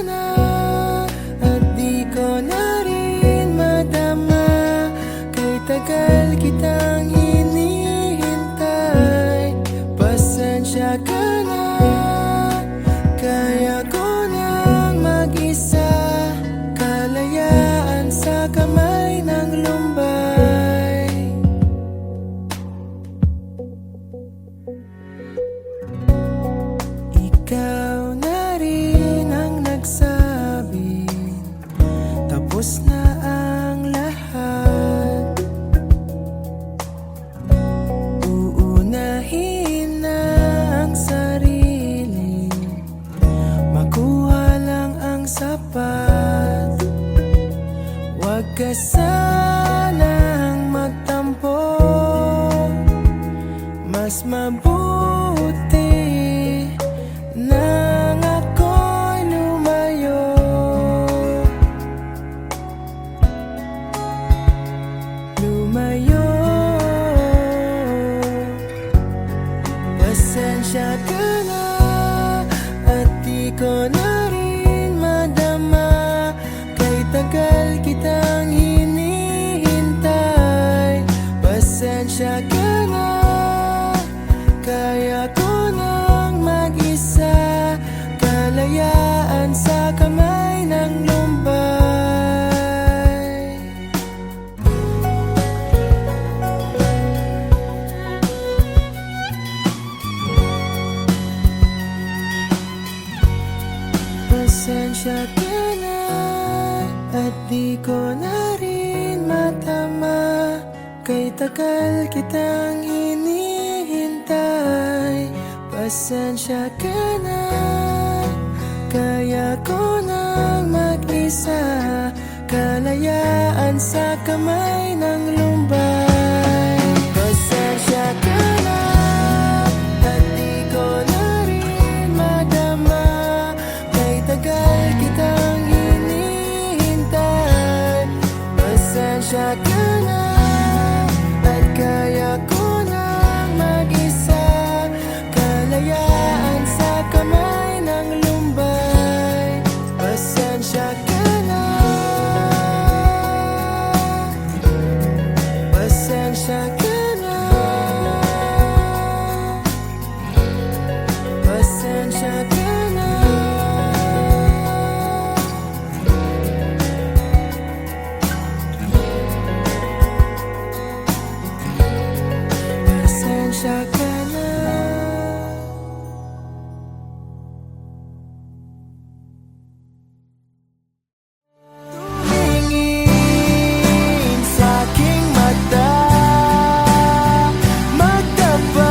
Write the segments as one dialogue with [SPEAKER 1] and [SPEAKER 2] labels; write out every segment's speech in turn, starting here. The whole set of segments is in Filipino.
[SPEAKER 1] na at di ko na rin madama. Kay tagal kitang hinihintay, pasensya ka na. Kaya ko nang mag-isa, kalayaan sa kamay ng lumbay. Ikaw na rin ang nagsabi, tapos na ang lahat. Uunahin na ang sarili, makuha lang ang sapat. Huwag ka sanang magtampo, mas mabuti nang ako'y lumayo. Lumayo. Pasensya ka na at di ko na rin madama. Kay tagal kitang hinihintay, pasensya ka na. Kaya ko nang mag-isa, kalayaan sa kamay ng lumbay. Pasensya ka na at di ko na rin matama. Kay tagal kitang hinihintay, pasensya ka na. Kaya ko nang mag-isa, kalayaan sa kamay ng lumbay. Pasensya ka na at di ko na rin madama. Kay tagal kitang hinihintay, pasensya ka na. At kaya ko nang mag-isa, kalayaan sa kamay ng lumbay. Pasensya ka na. Pasensya ka na. Pasensya ka na. Pasensya ka na. Tumingin sa aking mata, magtapat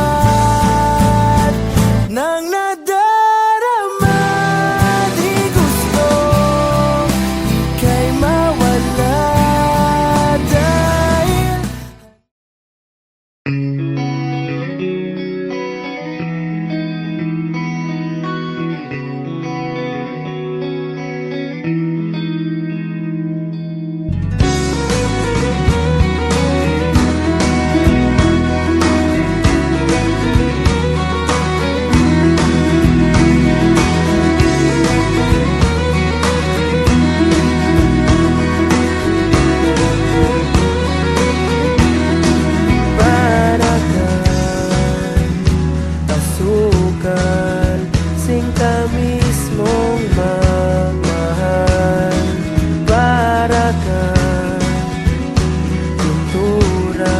[SPEAKER 1] ng nadarama. Di gusto ika'y mawala dahil para kang asukal, singka mismong magmahal. Para kang pintura,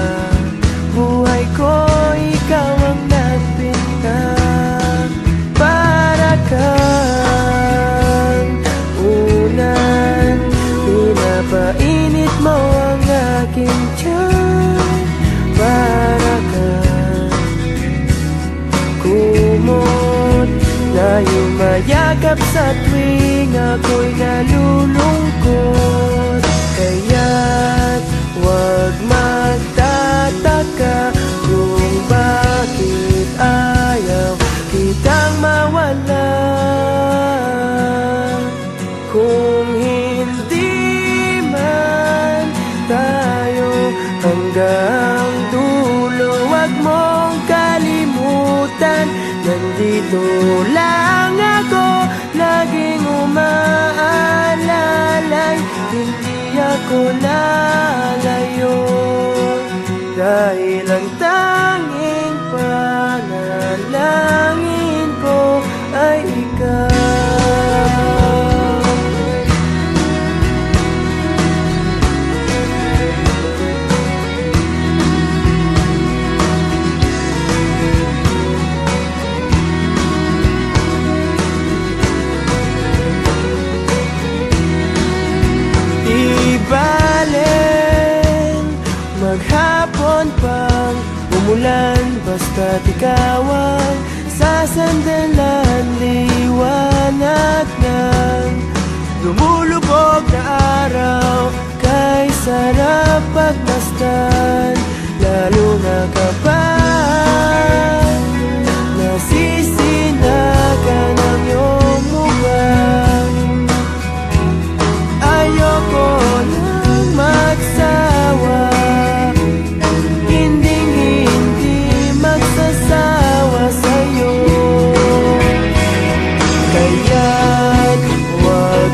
[SPEAKER 1] buhay ko ikaw ang nagpinta. Para kang ulan, pinapainit mo ang aking tiyan. Para kang kumot na yumayakap sa tuwing ako'y nalulungkot. Kaya't huwag magtataka kung bakit ayaw kitang mawala. Kung hindi man tayo hanggang dulo, huwag mong kalimutan, nandito lang ako laging umaasa. ko lalayo, dahil ang tanging panalangin ko ay ikaw. Maghapon pang umulan, basta't ikaw ang sasandalan. Liwanag ng lumulubog na araw, kay sarap pagmasdan, lalo na kapag nasisinagan ang iyong mukha. Ayoko nang magsawa, kaya't huwag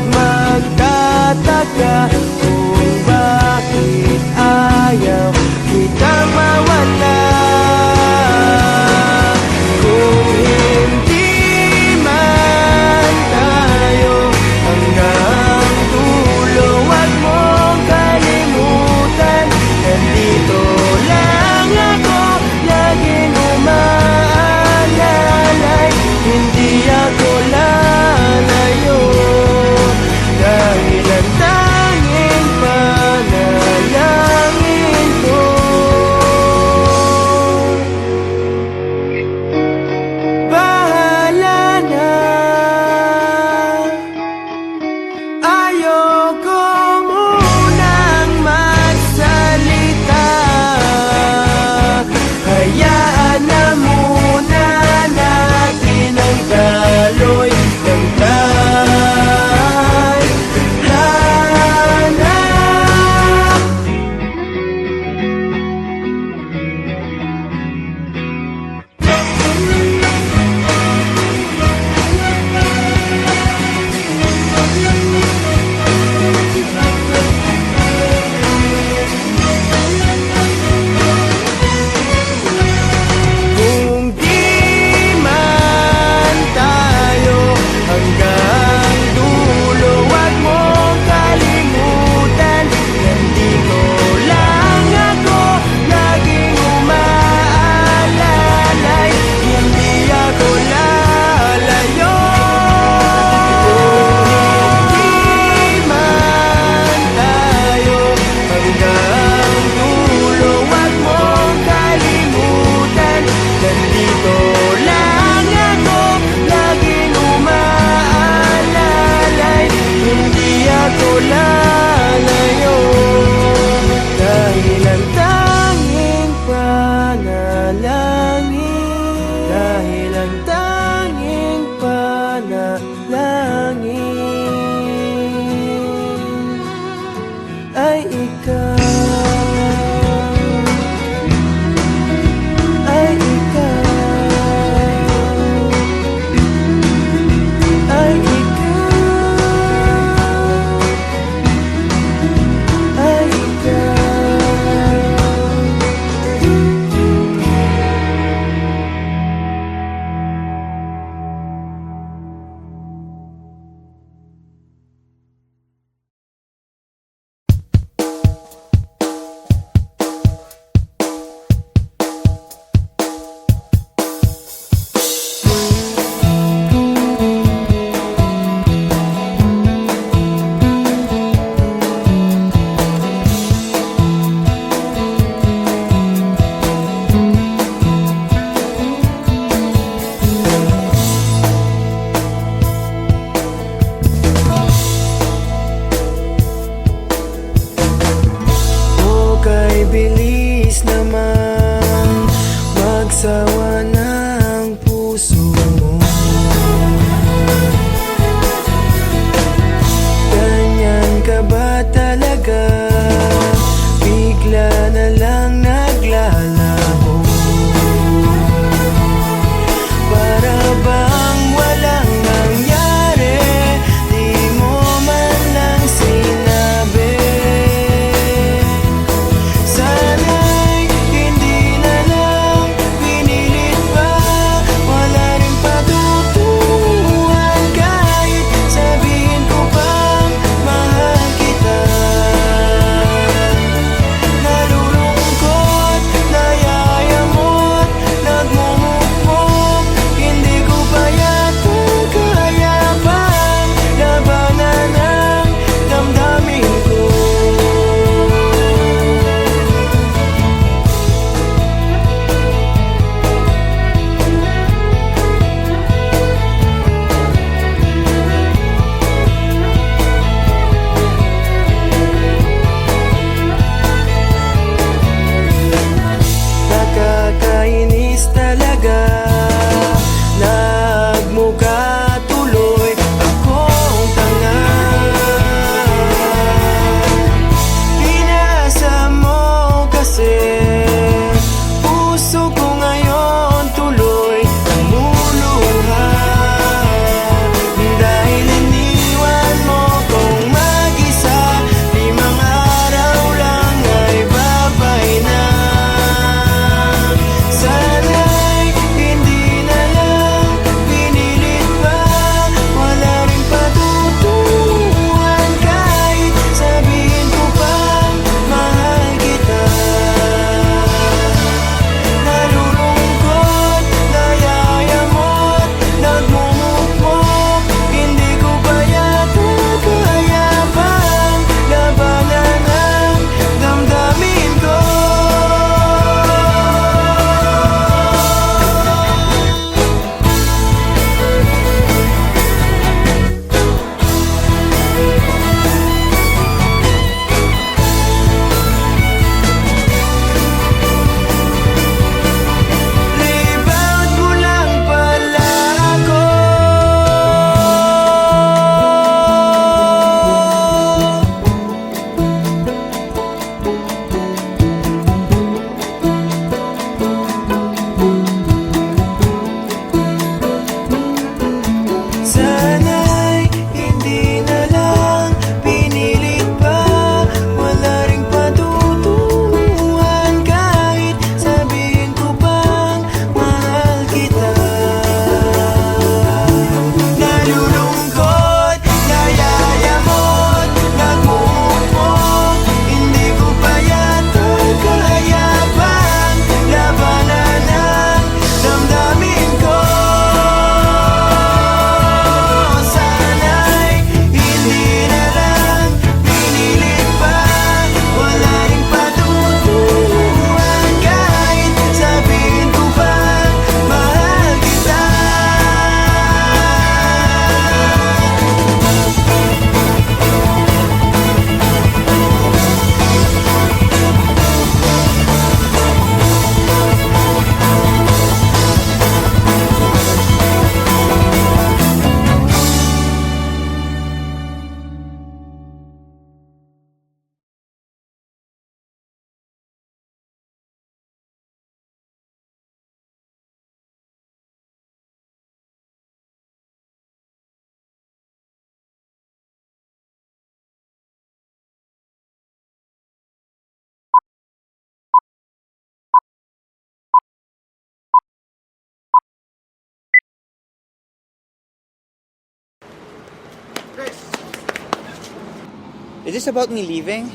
[SPEAKER 2] Is this about me leaving?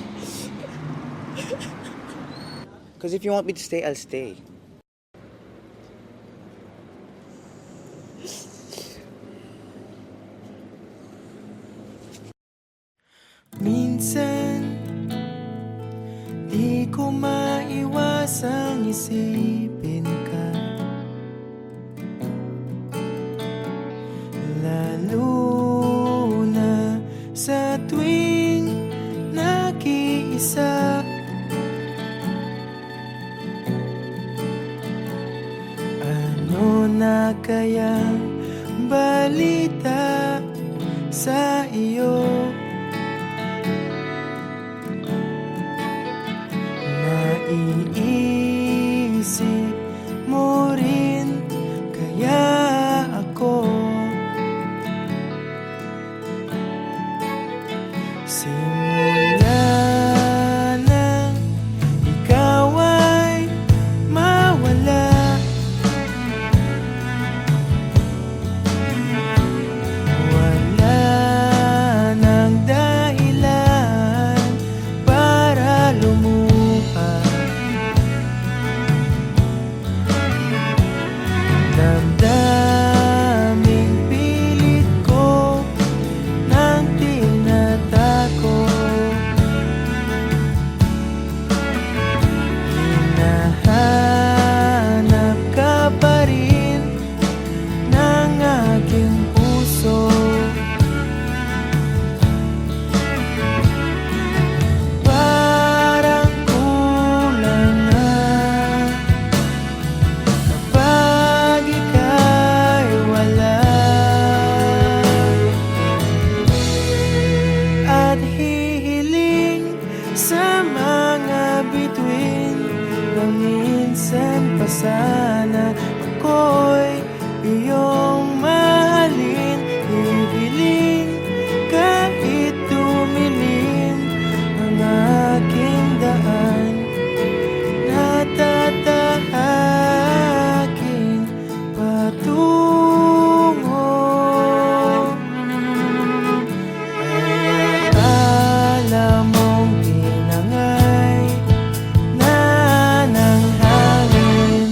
[SPEAKER 2] Because if you want me to stay, I'll stay.
[SPEAKER 1] Minsan, di ko maiwasang isipin ka, lalo na sa tuwing nag-iisa. Ano na kayang balita sa iyo? Naiisip mo rin kaya ako? Simula nang ikaw ay mawala, wala nang dahilan para lumuha. Damdaming pilit ko nang tinatako, hinahanap ka pa rin ng aking puso. Parang kulang na kapag ika'y wala, at hihiling sa mga bituin na minsan pa sana ako'y iyong mahalin. Hihiling kahit tumilim ang aking daan, natatahakin patungo. Ay akala mong tinangay na ng hangin.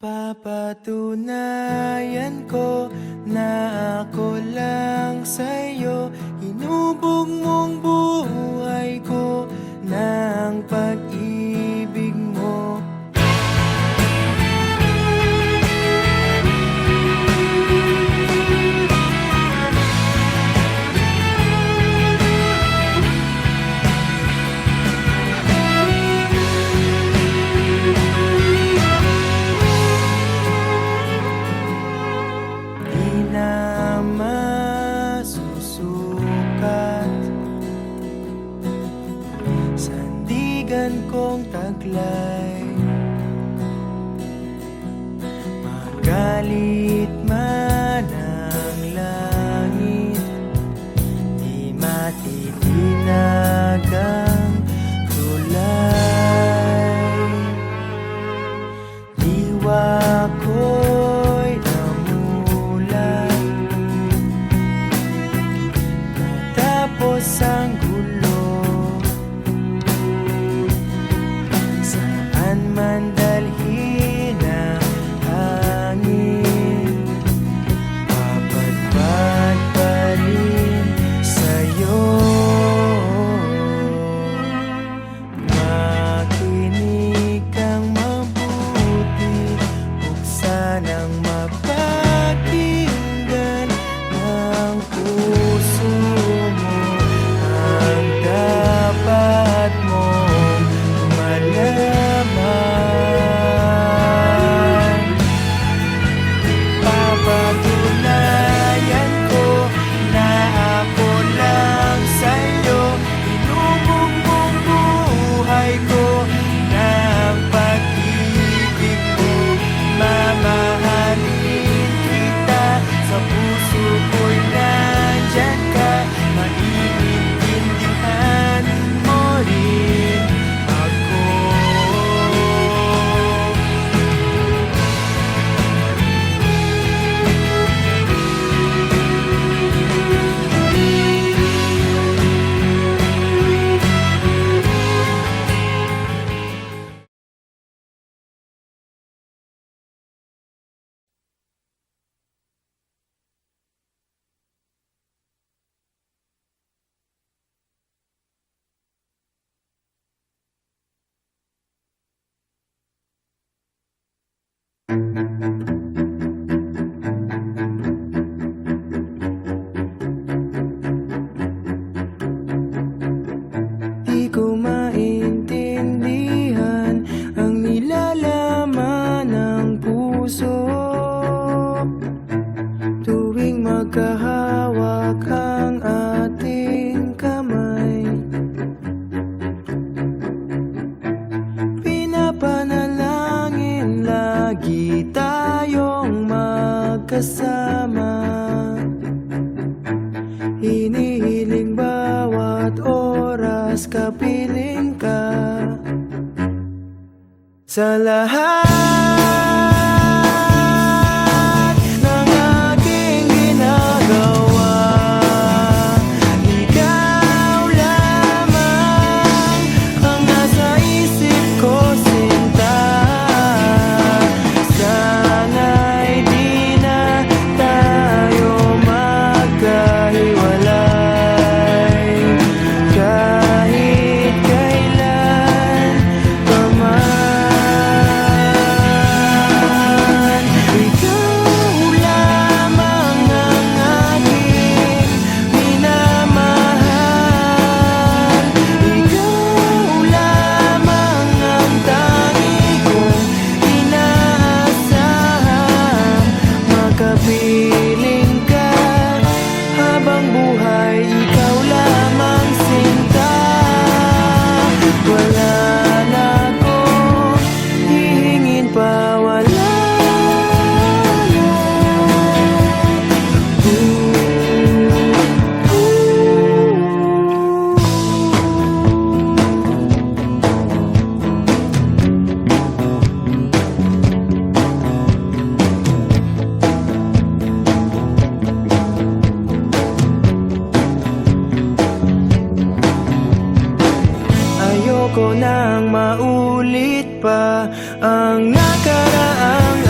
[SPEAKER 1] Papatunayan ko na ako lang sa'yo. Hinubog mong buhay ko ng pag-ibig mo. Di na masusukat sandigan kong taglay. Magalit man ang langit, di matitinag ang tulay. Diwa ko'y namulat, natapos ang gulo. Saan man dalhin ang hangin, papadpad pa rin sa'yo. Makinig kang mabuti, buksan ang mapakinggan ng puso mo. Ang dapat mong malaman. Papatunayan ko na ako lang sa'yo. Hinubog mong buhay ko ng pag-ibig mo. Mamahalin kita, sa puso ko'y nandyan ka. Maiintindihan mo rin ako. Di ko maintindihan ang nilalaman ng puso tuwing magkahawak ang ating kamay. Pinapanalangin lagi tayong magkasama. Hinihiling bawat oras kapiling ka. Sa lahat ng aking ginagawa, ikaw lamang ang nasa isip ko, sinta. Sana'y di na tayo magkahiwalay kahit kailan pa man. Ikaw lamang ang aking minamahal. Ikaw lamang ang tangi kong inaasahan. Makapiling ka habang buhay, ikaw lamang, sinta. Wala na akong hihingin pa, wala na. Ayoko nang maulit pa ang nakaraang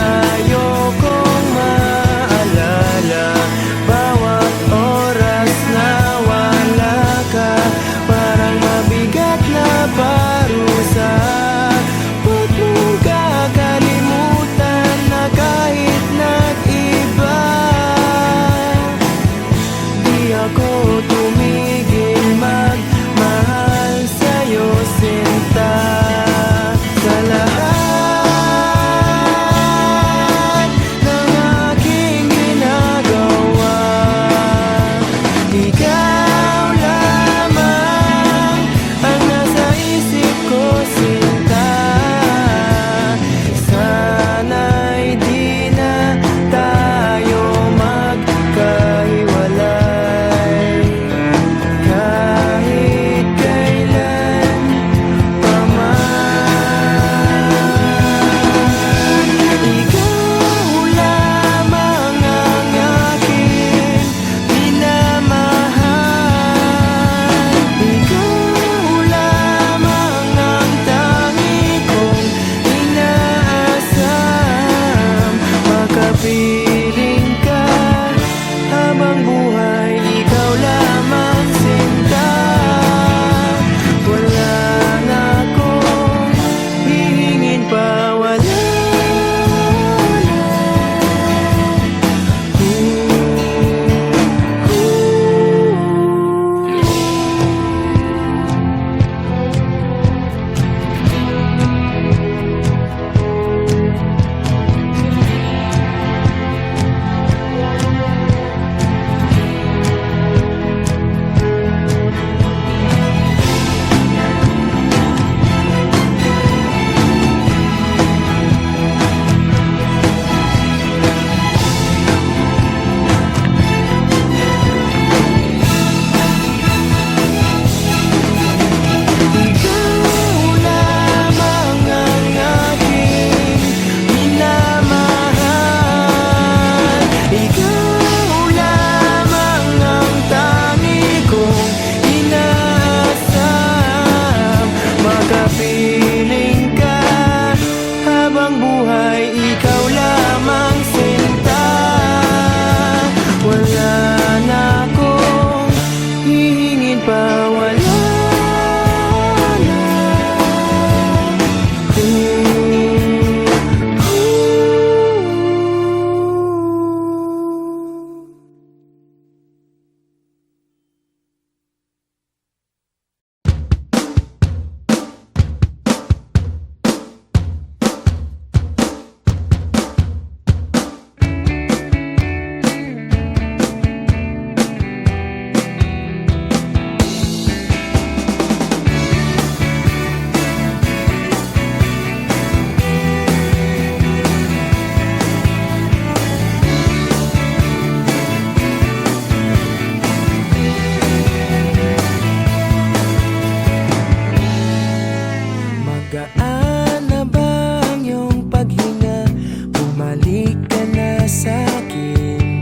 [SPEAKER 1] Saan na ba ang iyong paghinga? Bumalik ka na sa'kin.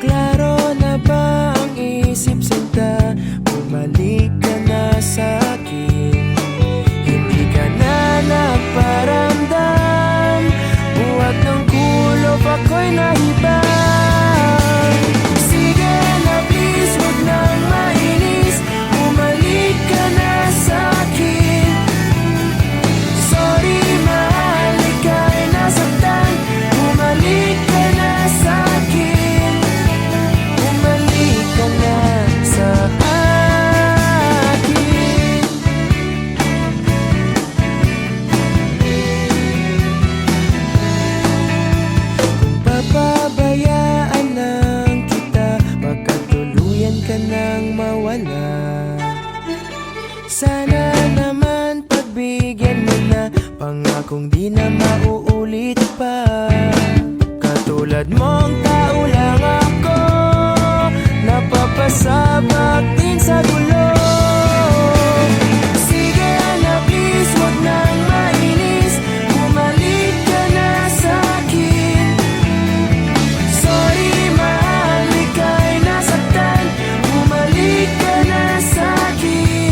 [SPEAKER 1] Klaro na ba ang isip sinta? Bumalik ka na sa'kin. Hindi ka na nagparamdam. Buwag ng kulob ako'y nahibang. Sige na please, huwag nang mainis. Bumalik ka na sa'kin. Sorry mahal, ika'y nasaktan. Bumalik ka na sa'kin. Bumalik ka na sa akin. Kung papabayaan lang kita, baka tuluyan ka nang mawala. Sana naman pagbigyan mo na, pangakong di na mauulit pa. Katulad mong tao lang ako, napapasabak din sa gulo. Sige na please, huwag nang mainis. Bumalik ka na sa'kin. Sorry mahal, ika'y nasaktan. Bumalik ka na sa'kin.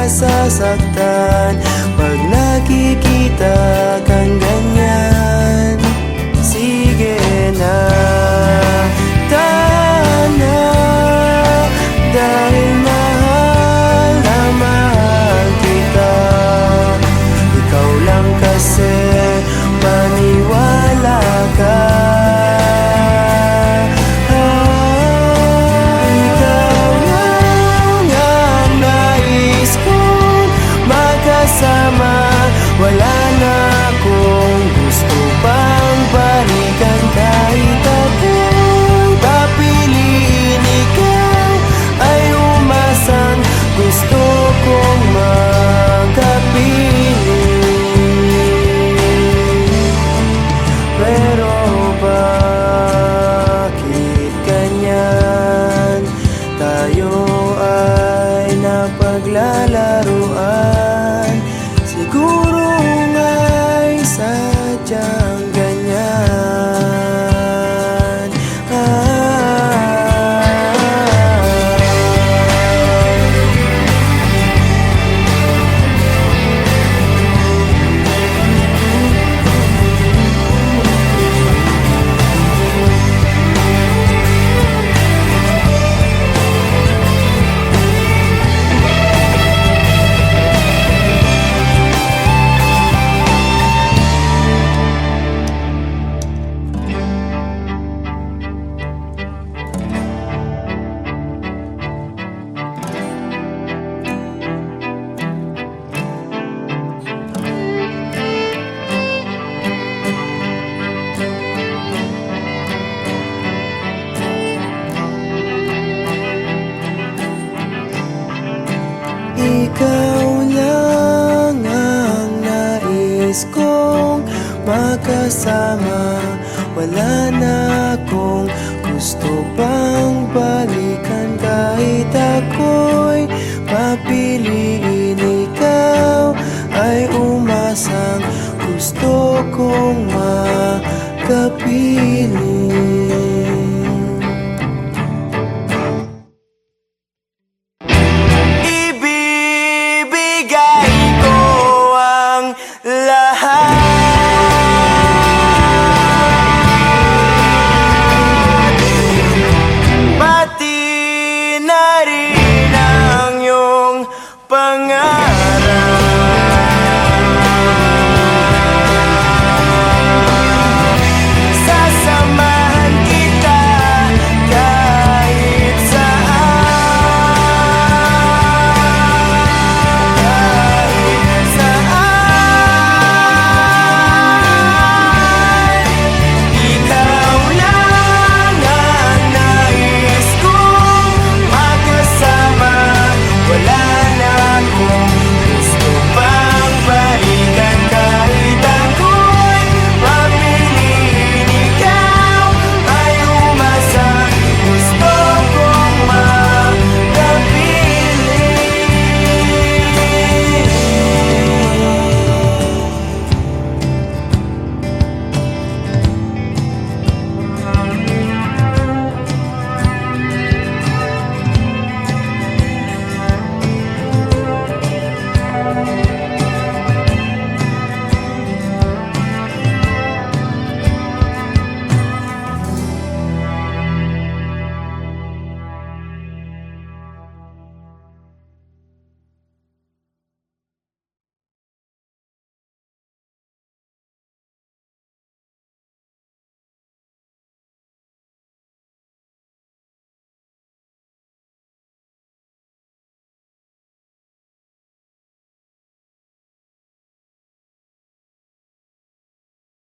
[SPEAKER 1] masasaktan pag nakikita kang ganyan. Sige na, tana, dahil mahal na mahal kita. Ikaw lang kasi, maniwala ka. Ikaw lang ang nais kong magkasama. Wala na akong gusto pang balikan. Kahit akong papiliin, ikaw ay umasang gusto kong magkapiling. Pero bakit ganyan? Tayo ay napaglalaruan. Siguro nga'y sadyang ganyan. Ikaw lang ang nais kong makasama. Wala na akong gusto pang balikan. Kahit ako'y papiliin, ikaw ay umasang gusto kong makapiling. Ibibigay ko ang lahat, pati na rin ang iyong pangarap.